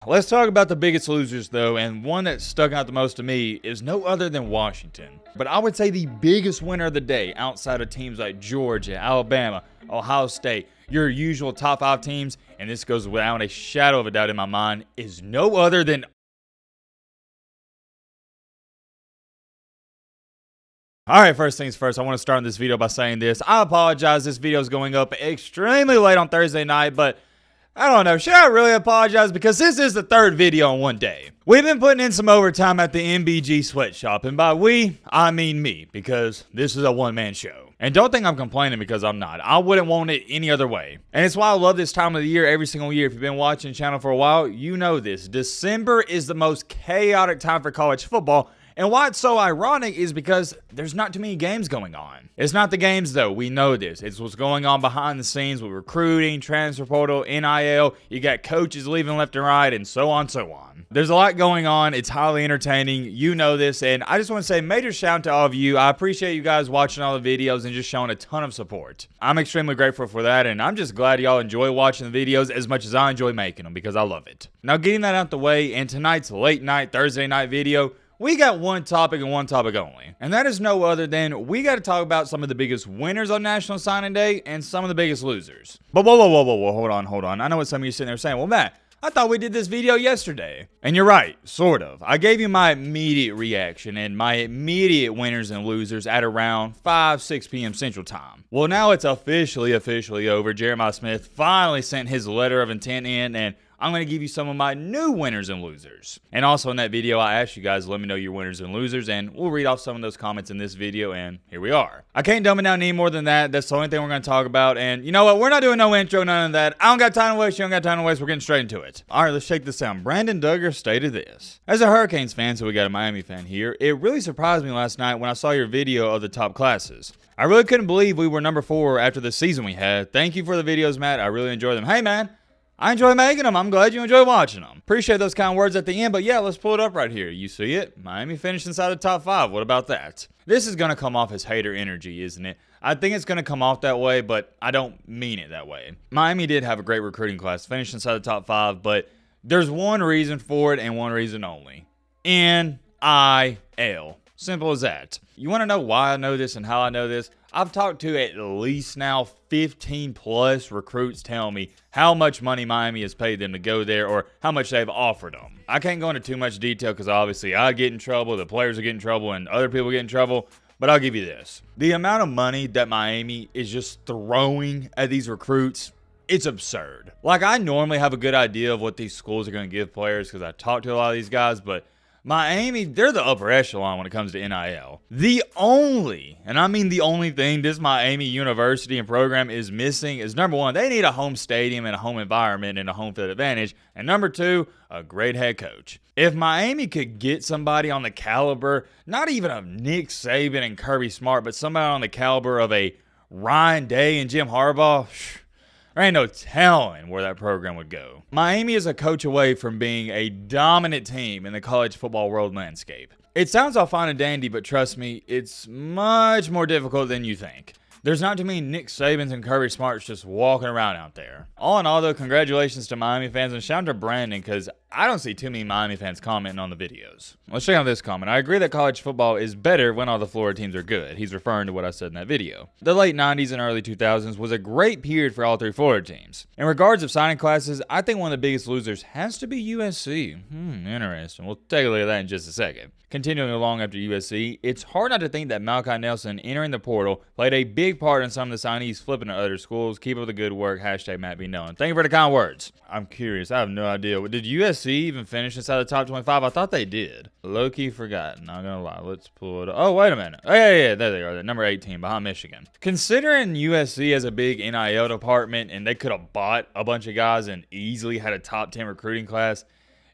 Let's talk about the biggest losers, though, and one that stuck out the most to me is no other than Washington. But I would say the biggest winner of the day, outside of teams like Georgia, Alabama, Ohio State, your usual top 5 teams, and this goes without a shadow of a doubt in my mind, is no other than Alright, first things first, I want to start this video by saying this. I apologize, this video is going up extremely late on Thursday night, but I don't know, should I really apologize? Because this is the 3rd video in one day. We've been putting in some overtime at the MBG sweatshop, and by we, I mean me, because this is a one-man show. And don't think I'm complaining, because I'm not. I wouldn't want it any other way. And it's why I love this time of the year every single year. If you've been watching the channel for a while, you know this. December is the most chaotic time for college football. And why it's so ironic is because there's not too many games going on. It's not the games, though. We know this. It's what's going on behind the scenes with recruiting, transfer portal, NIL. You got coaches leaving left and right, and so on, so on. There's a lot going on. It's highly entertaining. You know this. And I just want to say major shout out to all of you. I appreciate you guys watching all the videos and just showing a ton of support. I'm extremely grateful for that. And I'm just glad y'all enjoy watching the videos as much as I enjoy making them, because I love it. Now, getting that out the way, in tonight's late night Thursday night video, we got one topic and one topic only, and that is no other than we got to talk about some of the biggest winners on National Signing Day and some of the biggest losers. But whoa, hold on. I know what some of you sitting there saying. Well, Matt, I thought we did this video yesterday. And you're right, sort of. I gave you my immediate reaction and my immediate winners and losers at around 6 p.m. Central Time. Well, now it's officially over. Jeremiah Smith finally sent his letter of intent in, and I'm going to give you some of my new winners and losers. And also in that video, I asked you guys to let me know your winners and losers, and we'll read off some of those comments in this video, and here we are. I can't dumb it down any more than that. That's the only thing we're going to talk about. And you know what? We're not doing no intro, none of that. I don't got time to waste. You don't got time to waste. We're getting straight into it. All right, let's check this out. Brandon Duggar stated this. As a Hurricanes fan, so we got a Miami fan here, it really surprised me last night when I saw your video of the top classes. I really couldn't believe we were number 4 after the season we had. Thank you for the videos, Matt. I really enjoy them. Hey, man. I enjoy making them. I'm glad you enjoy watching them. Appreciate those kind of words at the end, but yeah, let's pull it up right here. You see it? Miami finished inside the top 5. What about that? This is going to come off as hater energy, isn't it? I think it's going to come off that way, but I don't mean it that way. Miami did have a great recruiting class, finished inside the top 5, but there's one reason for it and one reason only. NIL. Simple as that. You want to know why I know this and how I know this? I've talked to at least now 15 plus recruits telling me how much money Miami has paid them to go there or how much they've offered them. I can't go into too much detail because obviously I get in trouble, the players are getting in trouble, and other people get in trouble. But I'll give you this. The amount of money that Miami is just throwing at these recruits, it's absurd. Like, I normally have a good idea of what these schools are going to give players because I talk to a lot of these guys, but Miami, they're the upper echelon when it comes to NIL. The only, and I mean the only thing this Miami University and program is missing is, number 1, they need a home stadium and a home environment and a home field advantage. And number 2, a great head coach. If Miami could get somebody on the caliber, not even of Nick Saban and Kirby Smart, but somebody on the caliber of a Ryan Day and Jim Harbaugh, there ain't no telling where that program would go. Miami is a coach away from being a dominant team in the college football world landscape. It sounds all fine and dandy, but trust me, it's much more difficult than you think. There's not too many Nick Sabans and Kirby Smarts just walking around out there. All in all, though, congratulations to Miami fans, and shout out to Brandon, because I don't see too many Miami fans commenting on the videos. Let's check out this comment. I agree that college football is better when all the Florida teams are good. He's referring to what I said in that video. The late 90s and early 2000s was a great period for all 3 Florida teams. In regards of signing classes, I think one of the biggest losers has to be USC. Interesting. We'll take a look at that in just a second. Continuing along after USC, it's hard not to think that Malachi Nelson entering the portal played a big part in some of the signees flipping to other schools. Keep up the good work. Hashtag Matt be known. Thank you for the kind words. I'm curious. I have no idea. Did USC even finish inside the top 25? I thought they did. Low-key forgotten. Not gonna lie. Let's pull it up. Oh, wait a minute. Oh, yeah, there they are. They're number 18 behind Michigan. Considering USC has a big NIL department and they could have bought a bunch of guys and easily had a top 10 recruiting class,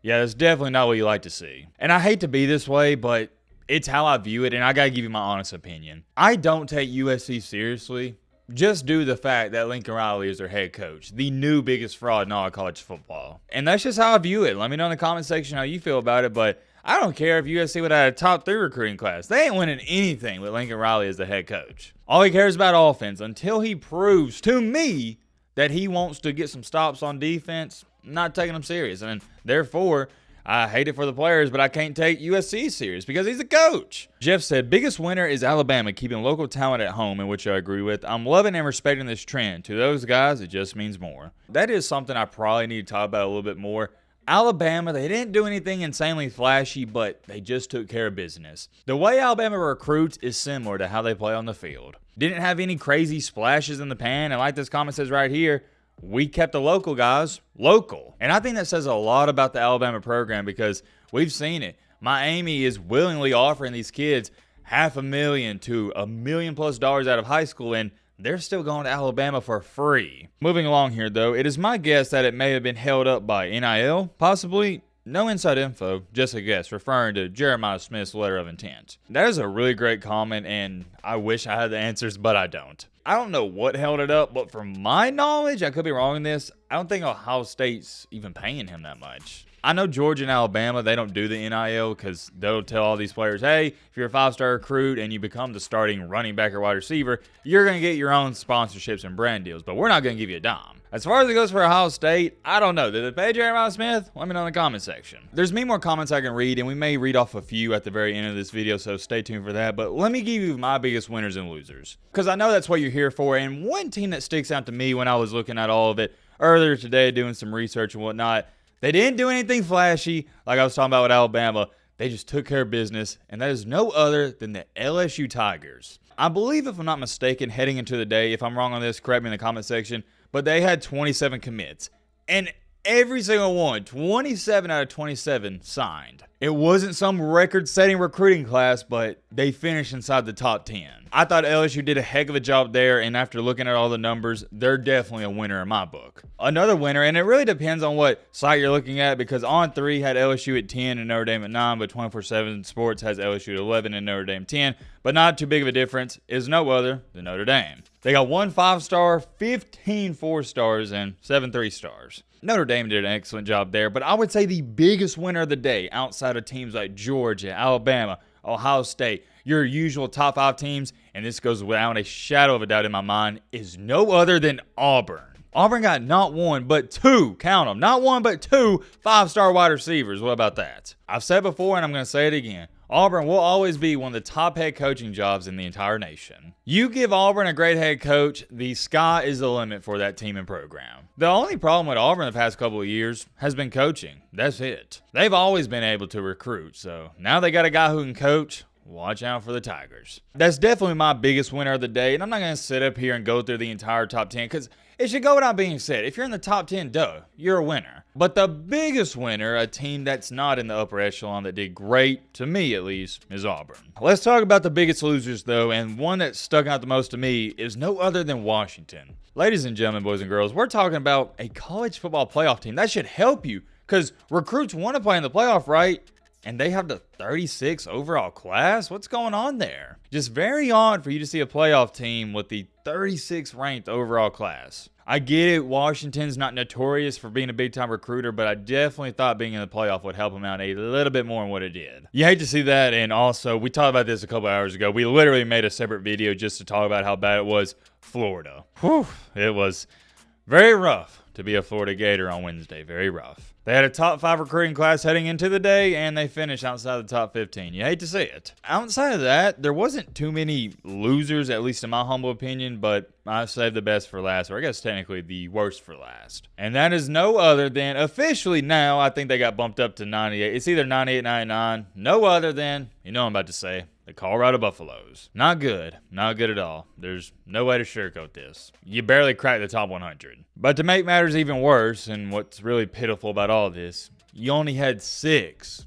yeah, that's definitely not what you like to see. And I hate to be this way, but it's how I view it, and I gotta give you my honest opinion. I don't take USC seriously just due to the fact that Lincoln Riley is their head coach, the new biggest fraud in all of college football. And that's just how I view it. Let me know in the comment section how you feel about it, but I don't care if USC would have had a top 3 recruiting class. They ain't winning anything with Lincoln Riley as the head coach. All he cares about offense until he proves to me that he wants to get some stops on defense. not taking him serious. And therefore, I hate it for the players, but I can't take USC serious because he's a coach. Jeff said, biggest winner is Alabama keeping local talent at home, in which I agree with. I'm loving and respecting this trend. To those guys, it just means more. That is something I probably need to talk about a little bit more. Alabama, they didn't do anything insanely flashy, but they just took care of business. The way Alabama recruits is similar to how they play on the field. Didn't have any crazy splashes in the pan, and like this comment says right here, we kept the local guys local. And I think that says a lot about the Alabama program because we've seen it. Miami is willingly offering these kids $500,000 to $1 million+ out of high school, and they're still going to Alabama for free. Moving along here, though, it is my guess that it may have been held up by NIL, possibly. No inside info, just a guess, referring to Jeremiah Smith's letter of intent. That is a really great comment, and I wish I had the answers, but I don't. I don't know what held it up, but from my knowledge, I could be wrong in this, I don't think Ohio State's even paying him that much. I know Georgia and Alabama, they don't do the NIL because they'll tell all these players, hey, if you're a 5-star recruit and you become the starting running back or wide receiver, you're going to get your own sponsorships and brand deals, but we're not going to give you a dime. As far as it goes for Ohio State, I don't know. Did they pay Jeremiah Smith? Let me know in the comment section. There's many more comments I can read, and we may read off a few at the very end of this video, so stay tuned for that. But let me give you my biggest winners and losers, because I know that's what you're here for. And one team that sticks out to me when I was looking at all of it earlier today, doing some research and whatnot, they didn't do anything flashy like I was talking about with Alabama. They just took care of business, and that is no other than the LSU Tigers. I believe, if I'm not mistaken, heading into the day, if I'm wrong on this, correct me in the comment section, but they had 27 commits, and every single one, 27 out of 27, signed. It wasn't some record-setting recruiting class, but they finished inside the top 10. I thought LSU did a heck of a job there, and after looking at all the numbers, they're definitely a winner in my book. Another winner, and it really depends on what site you're looking at, because On3 had LSU at 10 and Notre Dame at 9, but 24/7 Sports has LSU at 11 and Notre Dame 10, but not too big of a difference, is no other than Notre Dame. They got 1 5-star, 15 4-stars, and 7 3-stars. Notre Dame did an excellent job there, but I would say the biggest winner of the day, outside of teams like Georgia, Alabama, Ohio State, your usual top 5 teams, and this goes without a shadow of a doubt in my mind, is no other than Auburn. Auburn got not 1, but 2, count them, not 1, but 2 5-star wide receivers. What about that? I've said before, and I'm going to say it again. Auburn will always be one of the top head coaching jobs in the entire nation. You give Auburn a great head coach, the sky is the limit for that team and program. The only problem with Auburn the past couple of years has been coaching. That's it. They've always been able to recruit, so now they got a guy who can coach. Watch out for the Tigers. That's definitely my biggest winner of the day, and I'm not going to sit up here and go through the entire top 10 because it should go without being said. If you're in the top 10, duh, you're a winner. But the biggest winner, a team that's not in the upper echelon that did great, to me at least, is Auburn. Let's talk about the biggest losers, though, and one that stuck out the most to me is no other than Washington. Ladies and gentlemen, boys and girls, we're talking about a college football playoff team. That should help you because recruits want to play in the playoff, right? And they have the 36 overall class? What's going on there? Just very odd for you to see a playoff team with the 36th ranked overall class. I get it, Washington's not notorious for being a big-time recruiter, but I definitely thought being in the playoff would help them out a little bit more than what it did. You hate to see that, and also, we talked about this a couple hours ago. We literally made a separate video just to talk about how bad it was. Florida. Whew, it was very rough to be a Florida Gator on Wednesday. Very rough. They had a top 5 recruiting class heading into the day, and they finished outside the top 15. You hate to see it. Outside of that, there wasn't too many losers, at least in my humble opinion, but I saved the best for last, or I guess technically the worst for last. And that is no other than, officially now, I think they got bumped up to 98. It's either 98, 99. No other than, you know what I'm about to say, the Colorado Buffaloes. Not good. Not good at all. There's no way to sugarcoat this. You barely cracked the top 100. But to make matters even worse, and what's really pitiful about all this, you only had 6,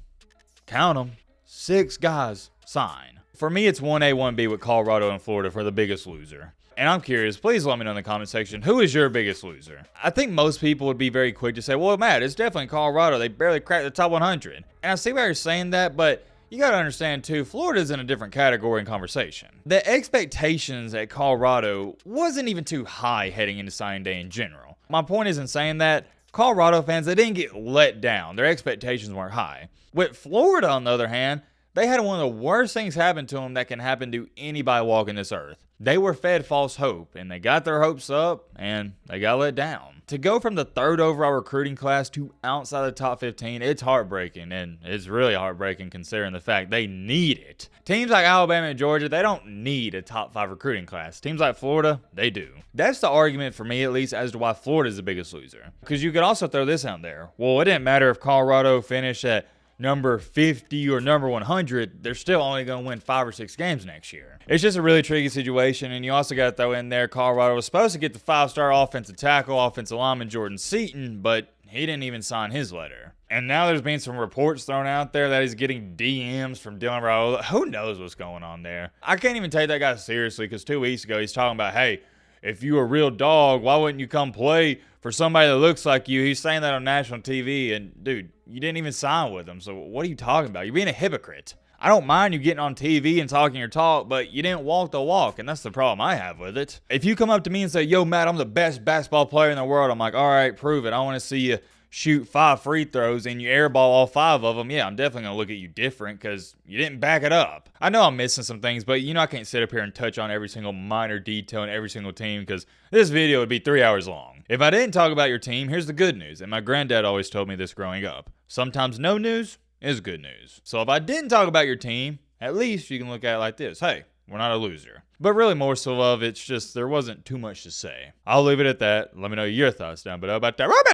count them, 6 guys sign. For me, it's 1A, 1B with Colorado and Florida for the biggest loser. And I'm curious, please let me know in the comment section, who is your biggest loser? I think most people would be very quick to say, well, Matt, it's definitely Colorado. They barely cracked the top 100. And I see why you're saying that, but you got to understand, too, Florida's in a different category in conversation. The expectations at Colorado wasn't even too high heading into signing day in general. My point isn't saying that. Colorado fans, they didn't get let down. Their expectations weren't high. With Florida, on the other hand, They had one of the worst things happen to them that can happen to anybody walking this earth. They were fed false hope, and they got their hopes up, and they got let down. To go from the 3rd overall recruiting class to outside the top 15, it's heartbreaking, and it's really heartbreaking considering the fact they need it. Teams like Alabama and Georgia, they don't need a top 5 recruiting class. Teams like Florida, they do. That's the argument for me, at least, as to why Florida is the biggest loser. Because you could also throw this out there. Well, it didn't matter if Colorado finished at number 50 or number 100, they're still only going to win 5 or 6 games next year. It's just a really tricky situation, and you also got to throw in there Colorado was supposed to get the 5-star offensive tackle, offensive lineman Jordan Seaton, but he didn't even sign his letter. And now there's been some reports thrown out there that he's getting DMs from Dylan Raiola. Who knows what's going on there? I can't even take that guy seriously because 2 weeks ago he's talking about, hey, if you're a real dog, why wouldn't you come play for somebody that looks like you? He's saying that on national TV, and dude, you didn't even sign with him, so what are you talking about? You're being a hypocrite. I don't mind you getting on TV and talking your talk, but you didn't walk the walk, and that's the problem I have with it. If you come up to me and say, yo, Matt, I'm the best basketball player in the world, I'm like, all right, prove it. I want to see you shoot 5 free throws and you airball all 5 of them, yeah, I'm definitely going to look at you different because you didn't back it up. I know I'm missing some things, but I can't sit up here and touch on every single minor detail in every single team because this video would be 3 hours long. If I didn't talk about your team, here's the good news, and my granddad always told me this growing up. Sometimes no news is good news. So if I didn't talk about your team, at least you can look at it like this. Hey, we're not a loser. But really more so of it's just there wasn't too much to say. I'll leave it at that. Let me know your thoughts down below about that.